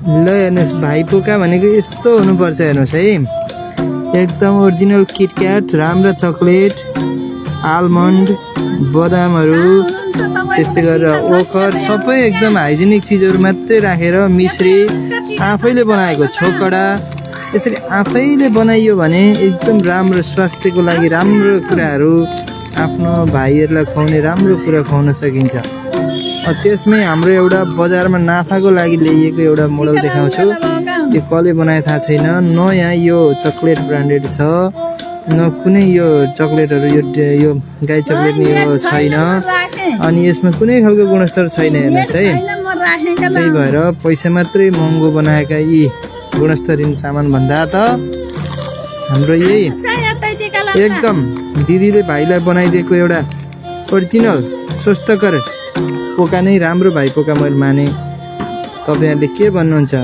ल हेर्नुहोस् भाइपोका भनेको यस्तो हुनुपर्छ हेर्नुहोस् है एकदम ओरिजिनल किटक्याट राम्रो चक्लेट आलमन्ड बदामहरू त्यस्तै गरेर ओखर सबै एकदम हाइजेनिक चिजहरू मात्रै राखेर मिश्री आफैले बनाएको छोकडा यसरी आफैले बनाइयो भने एकदम राम्रो स्वास्थ्यको लागि राम्रो कुराहरू आफ्नो भाइहरूलाई खुवाउने राम्रो कुरा खुवाउन सकिन्छ। त्यसमै हाम्रो एउटा बजारमा नाफाको लागि ल्याइएको एउटा मोडल देखाउँछु। यो कसले बनाए थाहा छैन, नयाँ यो चक्लेट ब्रान्डेड छ, न कुनै यो चक्लेटहरू यो गाई चक्लेट नि यो छैन, अनि यसमा कुनै खालको गुणस्तर छैन हेर्नुहोस् है। त्यही भएर पैसा मात्रै महँगो बनाएका यी गुणस्तरहीन सामान भन्दा त हाम्रो यही एकदम दिदीले भाइलाई बनाइदिएको एउटा ओरिजिनल स्वस्थकर पोका नै राम्रो भाइ पोका मैले माने। तपाईँहरूले के भन्नुहुन्छ?